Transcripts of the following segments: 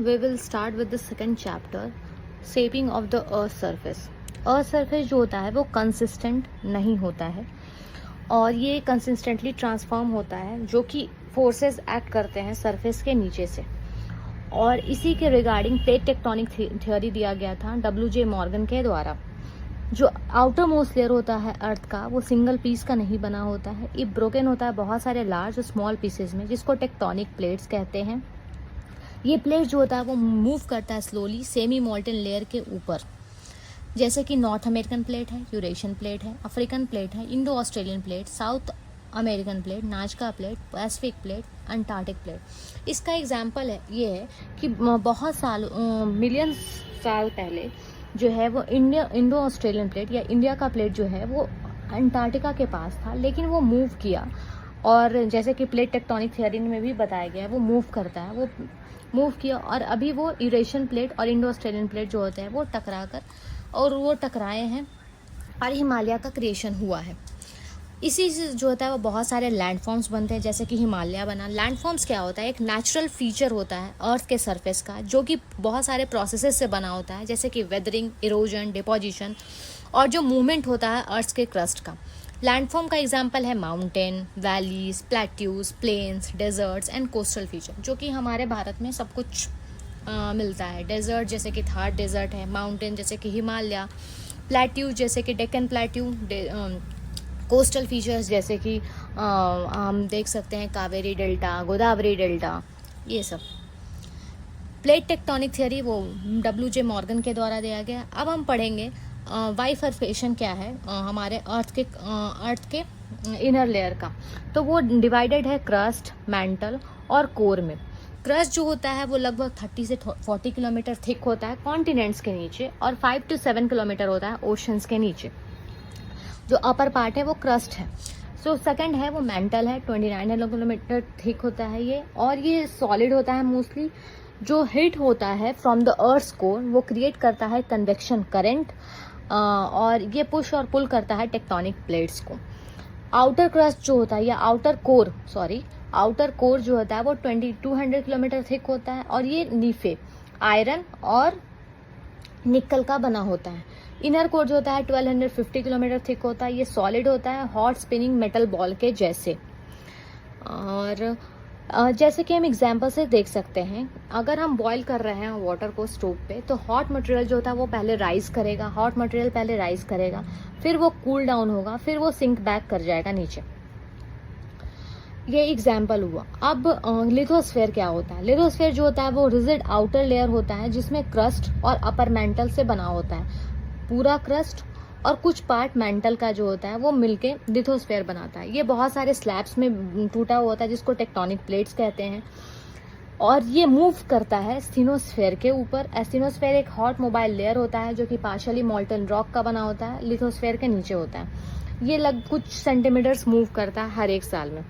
we will start with the second chapter, shaping of the earth surface. Earth surface जो होता है वो consistent नहीं होता है और ये कंसिस्टेंटली ट्रांसफॉर्म होता है जो कि फोर्सेस एक्ट करते हैं सरफेस के नीचे से। और इसी के रिगार्डिंग प्लेट टेक्टोनिक थ्योरी दिया गया था डब्ल्यू.जे. मॉर्गन के द्वारा। जो आउटर मोस्ट लेयर होता है अर्थ का वो सिंगल पीस का नहीं बना होता है, ये ब्रोकन होता है बहुत सारे लार्ज और स्मॉल पीसेस में, जिसको टेक्टोनिक प्लेट्स कहते हैं। ये प्लेट जो होता है वो मूव करता है स्लोली सेमी मोल्टन लेयर के ऊपर, जैसे कि नॉर्थ अमेरिकन प्लेट है, यूरेशियन प्लेट है, अफ्रीकन प्लेट है, Indo Australian plate, south American plate, नाजका plate, Pacific plate, Antarctic plate. इसका एग्जाम्पल है ये है कि बहुत साल मिलियन साल पहले जो है वो इंडो ऑस्ट्रेलियन प्लेट या इंडिया का प्लेट जो है वो अंटार्कटिका के पास था, लेकिन वो मूव किया। और जैसे कि प्लेट टेक्टोनिक थ्योरी में भी बताया गया है वो मूव करता है, वो मूव किया और अभी वो यूरेशियन प्लेट और इंडो ऑस्ट्रेलियन प्लेट जो होते हैं वो टकराए हैं और हिमालय का क्रिएशन हुआ है। इसी से जो होता है वो बहुत सारे लैंडफॉर्म्स बनते हैं, जैसे कि हिमालय बना। लैंडफॉर्म्स क्या होता है? एक नेचुरल फीचर होता है अर्थ के सरफेस का जो कि बहुत सारे प्रोसेसेस से बना होता है, जैसे कि वेदरिंग, इरोजन, डिपोजिशन और जो मूवमेंट होता है अर्थ के क्रस्ट का। लैंडफॉर्म का एग्जाम्पल है mountain, valleys, plateaus, plains, deserts and coastal feature, जो कि हमारे भारत में सब कुछ मिलता है। डेजर्ट जैसे कि थार डेजर्ट है, माउंटेन जैसे कि हिमालय, प्लेट्यू जैसे कि डेक्कन प्लेट्यू, कोस्टल फीचर्स जैसे कि हम देख सकते हैं कावेरी डेल्टा, गोदावरी डेल्टा, ये सब। प्लेट टेक्टोनिक थ्योरी वो डब्ल्यू.जे. मॉर्गन के द्वारा दिया गया। अब हम पढ़ेंगे बाइफरकेशन क्या है हमारे अर्थ के इनर लेयर का। तो वो डिवाइडेड है क्रस्ट, मैंटल और कोर में। क्रस्ट जो होता है वो लगभग 30 से 40 किलोमीटर थिक होता है कॉन्टिनेंट्स के नीचे, और 5 to 7 किलोमीटर होता है ओशंस के नीचे। जो अपर पार्ट है वो क्रस्ट है। सो सेकंड है वो मेंटल है, 29 किलोमीटर थिक होता है ये, और ये सॉलिड होता है मोस्टली। जो हीट होता है फ्रॉम द अर्थ कोर वो क्रिएट करता है कन्वेक्शन करंट, और ये पुश और पुल करता है टेक्टोनिक प्लेट्स को। आउटर क्रस्ट जो होता है या आउटर कोर जो होता है वो 2200 किलोमीटर थिक होता है, और ये नीफे, आयरन और निकल का बना होता है। इनर कोर जो होता है 1250 किलोमीटर थिक होता है, ये सॉलिड होता है, हॉट स्पिनिंग मेटल बॉल के जैसे। और जैसे कि हम एग्जाम्पल से देख सकते हैं, अगर हम बॉईल कर रहे हैं वाटर को स्टोव पे, तो हॉट मटेरियल जो होता है वो पहले राइज करेगा, फिर वो कूल डाउन होगा, फिर वो सिंक बैक कर जाएगा नीचे। ये एग्जाम्पल हुआ। अब लिथोस्फेयर क्या होता है? लिथोस्फेयर जो होता है वो रिजिड आउटर लेयर होता है जिसमें क्रस्ट और अपर मेंटल से बना होता है। पूरा क्रस्ट और कुछ पार्ट मेंटल का जो होता है वो मिलके लिथोस्फेयर बनाता है। ये बहुत सारे स्लैब्स में टूटा हुआ होता है जिसको टेक्टोनिक प्लेट्स कहते हैं, और ये मूव करता है स्थिनोस्फेयर के ऊपर। स्थिनोस्फेयर एक हॉट मोबाइल लेयर होता है जो कि पार्शियली मोल्टन रॉक का बना होता है, लिथोस्फेयर के नीचे होता है। ये कुछ सेंटीमीटर्स मूव करता है हर एक साल में।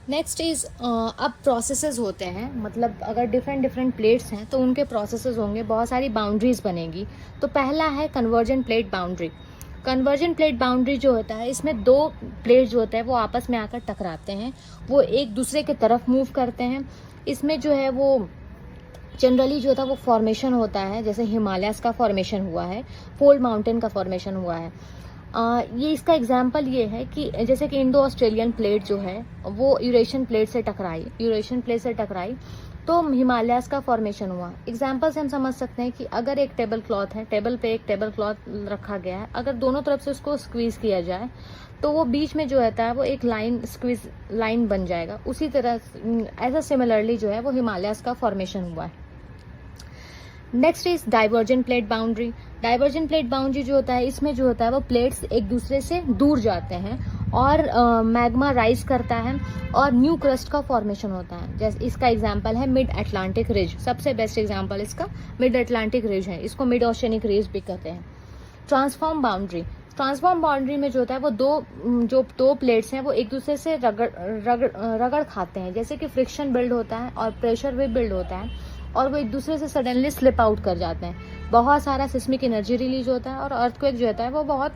नेक्स्ट इज अब प्रोसेसेस होते हैं, मतलब अगर डिफरेंट प्लेट्स हैं तो उनके प्रोसेसेस होंगे, बहुत सारी बाउंड्रीज बनेगी। तो पहला है conversion plate boundary. Conversion plate boundary जो होता है इसमें दो प्लेट जो होते हैं वो आपस में आकर टकराते हैं, वो एक दूसरे की तरफ मूव करते हैं। इसमें जो है वो जनरली जो होता है वो फॉर्मेशन होता है, जैसे हिमालयस का फॉर्मेशन हुआ है, फोल्ड माउंटेन का फॉर्मेशन हुआ है। ये इसका एग्जाम्पल ये है कि जैसे कि इंडो ऑस्ट्रेलियन प्लेट जो है वो यूरेशियन प्लेट से टकराई तो हिमालयस का फॉर्मेशन हुआ। एग्जाम्पल से हम समझ सकते हैं कि अगर एक टेबल क्लॉथ है, टेबल पे एक टेबल क्लॉथ रखा गया है, अगर दोनों तरफ से उसको स्क्वीज किया जाए तो वो बीच में जो रहता है वो एक स्क्वीज लाइन बन जाएगा। उसी तरह ऐसा सिमिलरली जो है वो हिमालयस का फॉर्मेशन हुआ है। Next is divergent plate boundary. Divergent plate boundary जो होता है इसमें जो होता है वो प्लेट्स एक दूसरे से दूर जाते हैं और मैग्मा राइज करता है और न्यू क्रस्ट का फॉर्मेशन होता है। जैसे इसका एग्जांपल है मिड अटलांटिक रिज, सबसे बेस्ट एग्जांपल इसका मिड अटलांटिक रिज है, इसको मिड ओशियनिक रिज भी कहते हैं। ट्रांसफॉर्म बाउंड्री में जो होता है वो दो प्लेट्स हैं वो एक दूसरे से रगड़ खाते हैं, जैसे कि फ्रिक्शन बिल्ड होता है और प्रेशर भी बिल्ड होता है, और वो एक दूसरे से सडनली स्लिप आउट कर जाते हैं। बहुत सारा सिस्मिक एनर्जी रिलीज होता है और अर्थक्वेक जो होता है वो बहुत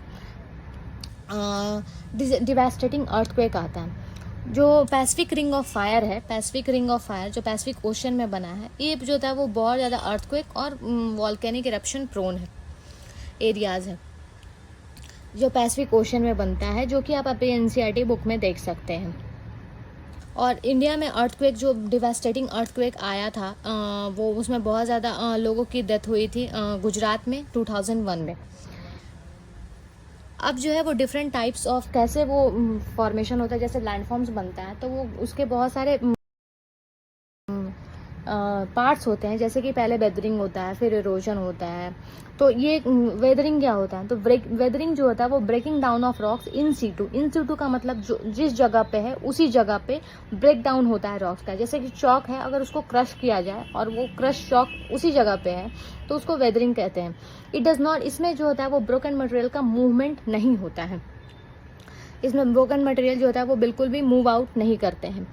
डिवास्टेटिंग अर्थक्वेक आता है। जो पैसिफिक रिंग ऑफ फायर है, पैसिफिक रिंग ऑफ फायर जो पैसिफिक ओशन में बना है, ये जो होता है वो बहुत ज़्यादा अर्थक्वेक और वॉल्केनिक इरप्शन प्रोन है एरियाज़ है, जो पैसिफिक ओशन में बनता है, जो कि आप अपने एनसीईआरटी बुक में देख सकते हैं। और इंडिया में अर्थक्वेक जो डिवास्टेटिंग अर्थक्वेक आया था वो उसमें बहुत ज़्यादा लोगों की डेथ हुई थी गुजरात में 2001 में। अब जो है वो डिफरेंट टाइप्स ऑफ कैसे वो फॉर्मेशन होता है, जैसे लैंडफॉर्म्स बनता है तो वो उसके बहुत सारे पार्ट्स होते हैं, जैसे कि पहले वेदरिंग होता है, फिर इरोजन होता है। तो ये वेदरिंग क्या होता है, तो वेदरिंग जो होता है वो breaking down of rocks in situ का मतलब जो जिस जगह पे है उसी जगह पे ब्रेक डाउन होता है रॉक्स का। जैसे कि चॉक है, अगर उसको क्रश किया जाए और वो क्रश चॉक उसी जगह पे है तो उसको वेदरिंग कहते हैं। इट डज नॉट, इसमें जो होता है वो ब्रोकन मटेरियल का मूवमेंट नहीं होता है, इसमें ब्रोकन मटेरियल जो होता है वो बिल्कुल भी मूव आउट नहीं करते हैं।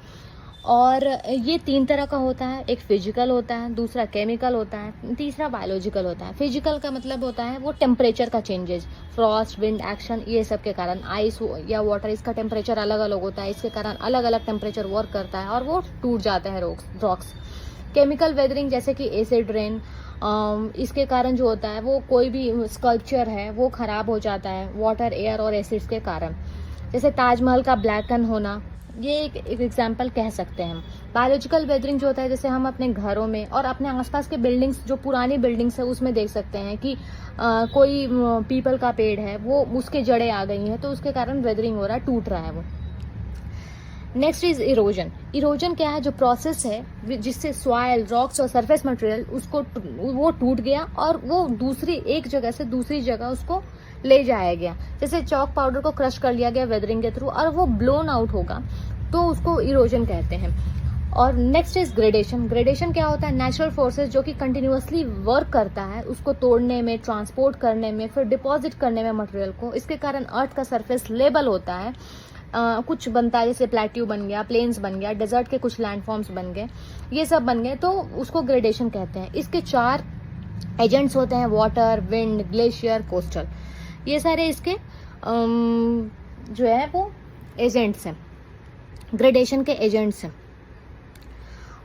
और ये 3 तरह का होता है, एक फिजिकल होता है, दूसरा केमिकल होता है, तीसरा बायोलॉजिकल होता है। फिजिकल का मतलब होता है वो टेम्परेचर का चेंजेस, फ्रॉस्ट, विंड एक्शन, ये सब के कारण, आइस या वाटर, इसका टेम्परेचर अलग अलग होता है, इसके कारण अलग अलग टेम्परेचर वर्क करता है और वो टूट जाता है रॉक्स। केमिकल वेदरिंग जैसे कि एसिड रेन, इसके कारण जो होता है वो कोई भी स्कल्पचर है वो खराब हो जाता है वाटर, एयर और एसिड्स के कारण। जैसे ताजमहल का ब्लैकन होना, ये एक एग्जाम्पल कह सकते हैं हम। बायोलॉजिकल वेदरिंग जो होता है, जैसे हम अपने घरों में और अपने आसपास के बिल्डिंग्स, जो पुरानी बिल्डिंग्स है उसमें देख सकते हैं कि कोई पीपल का पेड़ है वो उसके जड़ें आ गई हैं तो उसके कारण वेदरिंग हो रहा है, टूट रहा है वो। Next is erosion. इरोजन क्या है, जो प्रोसेस है जिससे सॉइल, रॉक्स और सरफेस मटेरियल उसको वो टूट गया और वो दूसरी एक जगह से दूसरी जगह उसको ले जाया गया। जैसे चॉक पाउडर को क्रश कर लिया गया वेदरिंग के थ्रू और वो ब्लोन आउट होगा तो उसको इरोजन कहते हैं। और नेक्स्ट इज ग्रेडेशन। ग्रेडेशन क्या होता है, नेचुरल फोर्सेस जो कि कंटिन्यूअसली वर्क करता है उसको तोड़ने में, ट्रांसपोर्ट करने में, फिर डिपॉजिट करने में मटेरियल को। इसके कारण अर्थ का सरफेस लेबल होता है, कुछ बनता है, जैसे प्लेट्यू बन गया, प्लेन्स बन गया, डेजर्ट के कुछ लैंडफॉर्म्स बन गए, ये सब बन गए तो उसको ग्रेडेशन कहते हैं। इसके 4 एजेंट्स होते हैं, वाटर, विंड, ग्लेशियर, कोस्टल, ये सारे इसके जो है वो एजेंट्स हैं, ग्रेडेशन के एजेंट्स हैं।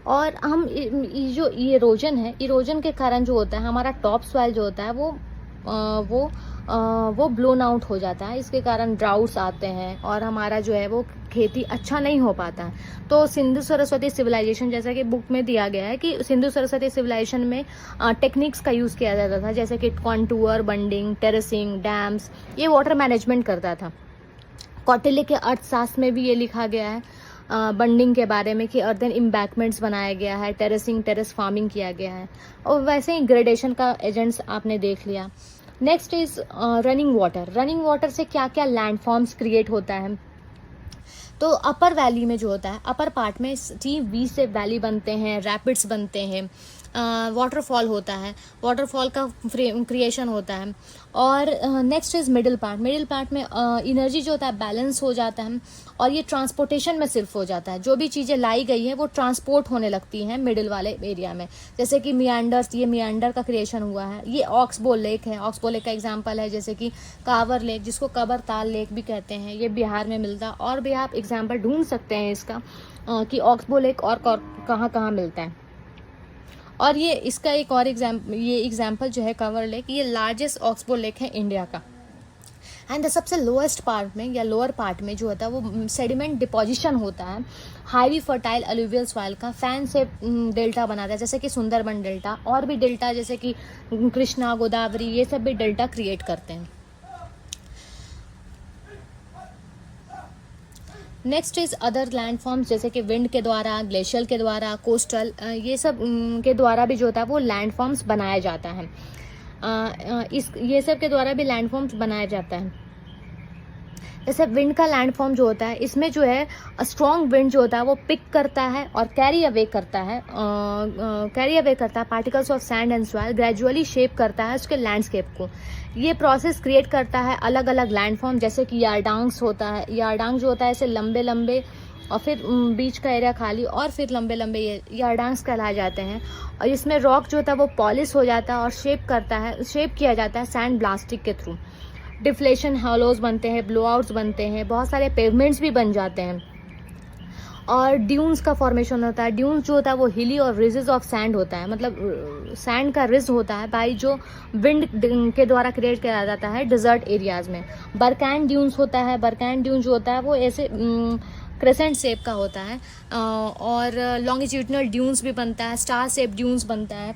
और हम जो इरोजन है, इरोजन के कारण जो होता है हमारा टॉप सॉइल जो होता है वो ब्लोन आउट हो जाता है। इसके कारण ड्राउट्स आते हैं और हमारा जो है वो खेती अच्छा नहीं हो पाता है। तो सिंधु सरस्वती सिविलाइजेशन, जैसा कि बुक में दिया गया है कि सिंधु सरस्वती सिविलाइजेशन में टेक्निक्स का यूज़ किया जाता था, जैसे कि कॉन्टूर, बंडिंग, टेरेसिंग, डैम्स, ये वाटर मैनेजमेंट करता था। कौटिल्य के अर्थशास्त्र में भी ये लिखा गया है बंडिंग के बारे में कि अर्दन इम्बैकमेंट्स बनाया गया है, टेरेसिंग, टेरेस फार्मिंग किया गया है। और वैसे ही ग्रेडेशन का एजेंट्स आपने देख लिया। Next is running water. Running water से क्या क्या लैंडफॉर्म्स क्रिएट होता है, तो अपर वैली में जो होता है, अपर पार्ट में टी वी से वैली बनते हैं, रैपिड्स बनते हैं, वाटरफॉल होता है, वाटरफॉल का क्रिएशन होता है। और next is middle part. Middle part में एनर्जी जो होता है बैलेंस हो जाता है और ये ट्रांसपोर्टेशन में सिर्फ हो जाता है। जो भी चीज़ें लाई गई है वो ट्रांसपोर्ट होने लगती हैं मिडिल वाले एरिया में, जैसे कि मियांडर्स, ये मियांडर का क्रिएशन हुआ है। ये ऑक्सबो लेक है, ऑक्सबो लेक का एग्जाम्पल है, जैसे कि कावर लेक, जिसको कबर ताल लेक भी कहते हैं, ये बिहार में मिलता है। और भी आप एग्जाम्पल ढूंढ सकते हैं इसका कि ऑक्सबो लेक और कहाँ कहाँ मिलता है। और ये इसका एक और एग्जाम्पल जो है कवर लेक, ये लार्जेस्ट ऑक्सबो लेक है इंडिया का। एंड सबसे लोएस्ट पार्ट में या लोअर पार्ट में जो होता है वो सेडिमेंट डिपोजिशन होता है हाईली फर्टाइल अलुवियल सॉइल का, फैन से डेल्टा बनाता है, जैसे कि सुंदरबन डेल्टा, और भी डेल्टा जैसे कि कृष्णा, गोदावरी, ये सब भी डेल्टा क्रिएट करते हैं। नेक्स्ट इज अदर लैंडफॉर्म्स, जैसे कि विंड के द्वारा, ग्लेशियल के द्वारा, कोस्टल, ये सब के द्वारा भी जो होता है वो लैंडफॉर्म्स बनाया जाता है। ये सब के द्वारा भी लैंडफॉर्म्स बनाया जाता है। जैसे विंड का लैंडफॉर्म जो होता है, इसमें जो है स्ट्रॉन्ग विंड जो होता है वो पिक करता है और कैरी अवे करता है particles of sand and soil, gradually shape करता है उसके लैंडस्केप को। ये प्रोसेस क्रिएट करता है अलग अलग लैंडफॉर्म, जैसे कि यारडांग्स होता है। यारडांग जो होता है ऐसे लंबे लंबे और फिर बीच का एरिया खाली और फिर लंबे लंबे, ये यारडांग्स कहलाए जाते हैं। और इसमें रॉक जो होता है वो पॉलिश हो जाता है और शेप किया जाता है सैंड ब्लास्टिंग के थ्रू। डिफ्लेशन हॉलोज बनते हैं, ब्लोआउट्स बनते हैं, बहुत सारे पेवमेंट्स भी बन जाते हैं। और ड्यून्स का फॉर्मेशन होता है। ड्यून्स जो होता है वो हिली और रिजेस ऑफ सैंड होता है, मतलब सैंड का रिज होता है भाई, जो विंड के द्वारा क्रिएट किया जाता है डिजर्ट एरियाज में। बरकैन ड्यून्स होता है। बरकैन ड्यून्स जो होता है वो ऐसे क्रेसेंट शेप का होता है। और लॉन्गिट्यूडनल ड्यून्स भी बनता है, स्टार शेप ड्यून्स बनता है।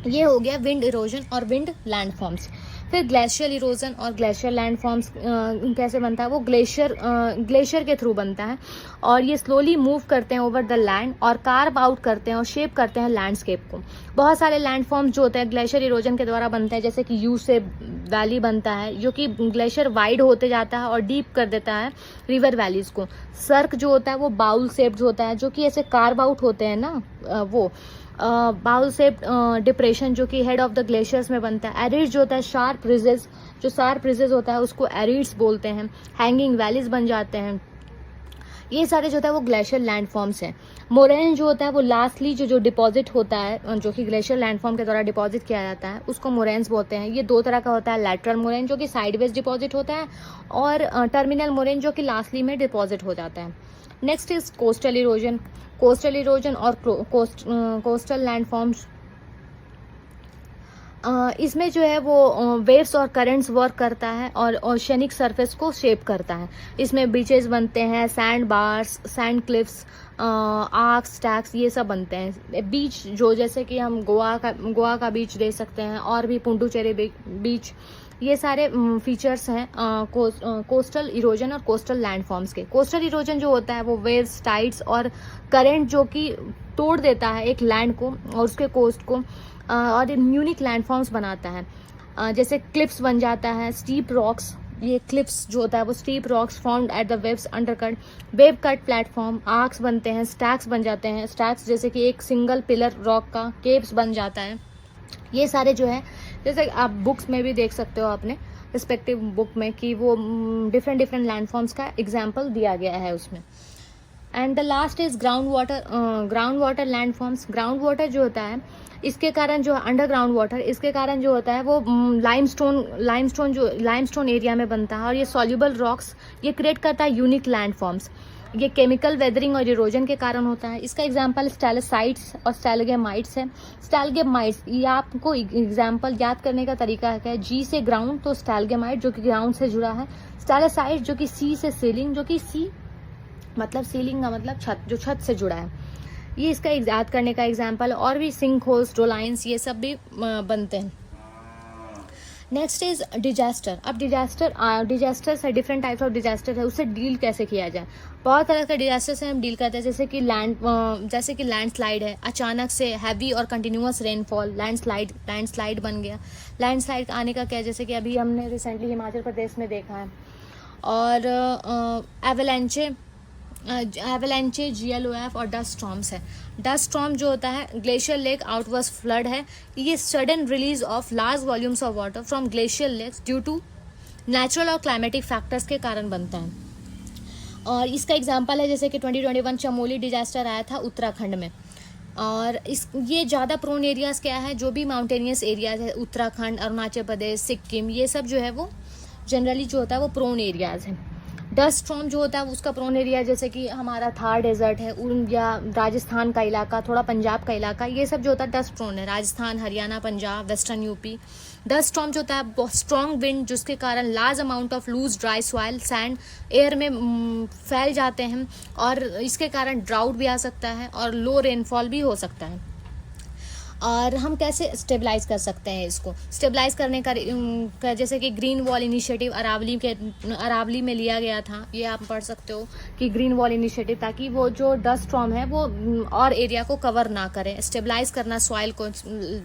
ये हो गया विंड इरोजन और विंड लैंडफॉर्म्स। फिर ग्लेशियल इरोजन और ग्लेशियर लैंडफॉर्म्स कैसे बनता है, वो ग्लेशियर के थ्रू बनता है, और ये स्लोली मूव करते हैं ओवर द लैंड और कार्व आउट करते हैं और शेप करते हैं लैंडस्केप को। बहुत सारे लैंडफॉर्म्स जो होते हैं ग्लेशियर इरोजन के द्वारा बनते हैं, जैसे कि यू शेप वैली बनता है, जो कि ग्लेशियर वाइड होते जाता है और डीप कर देता है रिवर वैलीज को। सर्क जो होता है वो बाउल शेप्ड होता है, जो कि ऐसे कार्व आउट होते हैं ना, वो बाउल शेप डिप्रेशन जो कि हेड ऑफ द ग्लेशियर्स में बनता है। एरिड्स जो होता है शार्प रिजेस, जो शार्प रिजेस होता है उसको एरिड्स बोलते हैं। हैंगिंग वैलीज बन जाते हैं। ये सारे जो होता है वो ग्लेशियर लैंडफॉर्म्स हैं। मोरेन जो होता है वो लास्टली जो डिपॉजिट होता है, जो कि ग्लेशियर लैंडफॉर्म के द्वारा डिपॉजिट किया जाता है, उसको मोरेन्स बोलते हैं। ये दो तरह का होता है, लैटरल मोरेन जो कि साइडवेज डिपॉजिट होता है, और टर्मिनल मोरेन जो कि लास्टली में डिपॉजिट हो जाता है। Next is coastal erosion. Coastal erosion और कोस्टल लैंडफॉर्म्स, इसमें जो है वो वेव्स और करंट्स वर्क करता है और ओशनिक सरफेस को शेप करता है। इसमें बीचेस बनते हैं, sand bars, sand cliffs, arcs, stacks, ये सब बनते हैं। बीच जो जैसे कि हम गोवा का बीच देख सकते हैं, और भी पुंडुचेरी बीच, ये सारे फीचर्स हैं कोस्टल इरोजन और कोस्टल लैंडफॉर्म्स के। कोस्टल इरोजन जो होता है वो वेव्स, टाइड्स और करंट जो कि तोड़ देता है एक लैंड को और उसके कोस्ट को, और यूनिक लैंडफॉर्म्स बनाता है। जैसे क्लिप्स बन जाता है, स्टीप रॉक्स, ये क्लिप्स जो होता है वो steep rocks formed at the waves undercut, wave cut platform, arcs बनते हैं, स्टैक्स बन जाते हैं। स्टैक्स जैसे कि एक सिंगल पिलर रॉक का केव्स बन जाता है। ये सारे जो है, जैसे आप बुक्स में भी देख सकते हो अपने रिस्पेक्टिव बुक में, कि वो डिफरेंट लैंडफॉर्म्स का एग्जाम्पल दिया गया है उसमें। And the last is ground water landforms. Ground water जो होता है, इसके कारण जो अंडरग्राउंड वाटर, इसके कारण जो होता है वो लाइमस्टोन एरिया में बनता है, और ये सॉल्युबल रॉक्स ये क्रिएट करता है यूनिक लैंडफॉर्म्स। ये केमिकल वेदरिंग और इरोजन के कारण होता है। इसका एग्जाम्पल स्टैलेसाइट्स और स्टैलगेमाइट्स है। स्टैलगेमाइट्स, ये आपको एग्जाम्पल याद करने का तरीका है, जी से ग्राउंड, तो स्टैलगेमाइट जो कि ग्राउंड से जुड़ा है। स्टैलेसाइट जो कि सी से सीलिंग, जो कि सी मतलब सीलिंग का मतलब छत, जो छत से जुड़ा है, ये इसका याद करने का एग्जाम्पल। और भी सिंक होल्स, डोलाइंस, ये सब भी बनते हैं। Next is disaster. अब डिजास्टर से डिफरेंट टाइप्स ऑफ डिजास्टर है, उससे डील कैसे किया जाए। बहुत तरह के डिजास्टर से हम डील करते हैं, जैसे कि लैंडस्लाइड है, अचानक से हैवी और कंटिन्यूअस रेनफॉल, लैंडस्लाइड बन गया। लैंडस्लाइड आने का क्या, जैसे कि अभी हमने रिसेंटली हिमाचल प्रदेश में देखा है। और एवलांचे, GLOF और डस्ट स्टॉर्म्स है। डस्ट स्टॉर्म जो होता है ग्लेशियर लेक आउटवर्स फ्लड है। ये sudden release of large volumes of water from glacier lakes due to natural और क्लाइमेटिक फैक्टर्स के कारण बनता है। और इसका एग्जांपल है जैसे कि 2021 चमोली डिजास्टर आया था उत्तराखंड में। और ये ज़्यादा प्रोन एरियाज़ क्या है, जो भी माउंटेनियस एरियाज है, उत्तराखंड, अरुणाचल प्रदेश, सिक्किम, ये सब जो है वो जनरली जो होता है वो प्रोन एरियाज़ हैं। डस्ट स्टॉर्म जो होता है उसका प्रोन एरिया जैसे कि हमारा थार डेजर्ट है, या राजस्थान का इलाका, थोड़ा पंजाब का इलाका, ये सब जो होता है डस्ट प्रोन है। Rajasthan, Haryana, Punjab, western UP. Dust storm जो होता है बहुत स्ट्रॉन्ग विंड, जिसके कारण large amount of loose dry soil, sand air में फैल जाते हैं, और इसके कारण ड्राउट भी आ सकता है और लो रेनफॉल भी हो सकता है। और हम कैसे स्टेबलाइज कर सकते हैं इसको, स्टेबलाइज करने का जैसे कि ग्रीन वॉल इनिशिएटिव अरावली में लिया गया था, ये आप पढ़ सकते हो कि ग्रीन वॉल इनिशिएटिव, ताकि वो जो डस्ट स्टॉर्म है वो और एरिया को कवर ना करे, स्टेबलाइज करना सॉइल को,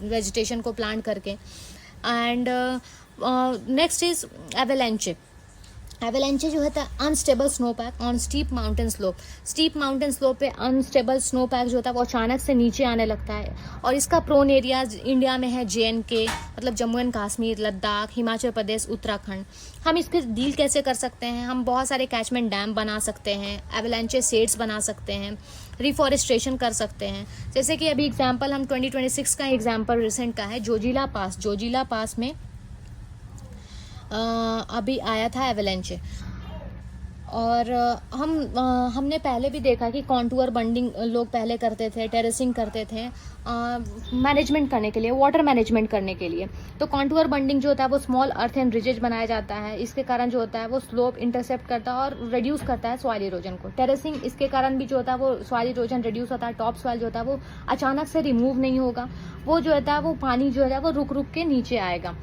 वेजिटेशन को प्लांट करके। And next is avalanche. Avalanche जो होता है unstable snowpack on steep mountain slope. Steep mountain slope पे अनस्टेबल स्नोपैक जो होता है वो अचानक से नीचे आने लगता है, और इसका प्रोन एरियाज इंडिया में है JNK, मतलब जम्मू एंड कश्मीर, लद्दाख, हिमाचल प्रदेश, उत्तराखंड। हम इसके डील कैसे कर सकते हैं, हम बहुत सारे कैचमेंट डैम बना सकते हैं, एवेलेंचे शेड्स बना सकते हैं, रिफॉरेस्ट्रेशन कर सकते हैं। जैसे कि अभी एग्जाम्पल हम 2026 का एग्जाम्पल रिसेंट का है, जोजिला पास में अभी आया था एवेलेंचे। और हमने पहले भी देखा कि कॉन्टूर बंडिंग लोग पहले करते थे, टेरेसिंग करते थे मैनेजमेंट करने के लिए, वाटर मैनेजमेंट करने के लिए। तो कॉन्टूर बंडिंग जो होता है वो स्मॉल अर्थ एंड रिजेज बनाया जाता है, इसके कारण जो होता है वो स्लोप इंटरसेप्ट करता है और रिड्यूस करता है सॉइल इरोजन को। टेरेसिंग इसके कारण भी जो होता है वो सॉइल इरोजन रिड्यूस होता है, टॉप सॉइल जो होता है वो अचानक से रिमूव नहीं होगा, वो जो होता है वो पानी जो है वो रुक रुक के नीचे आएगा।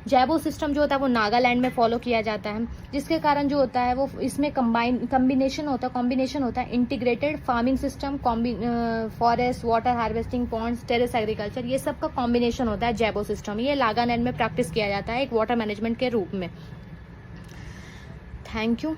जैबो सिस्टम जो होता है वो नागालैंड में फॉलो किया जाता है, जिसके कारण जो होता है वो इसमें कॉम्बिनेशन होता है integrated farming system, forest, water harvesting, ponds, terrace agriculture, ये सब का कॉम्बिनेशन होता है जैबो सिस्टम। ये नागालैंड में प्रैक्टिस किया जाता है एक वाटर मैनेजमेंट के रूप में। Thank you.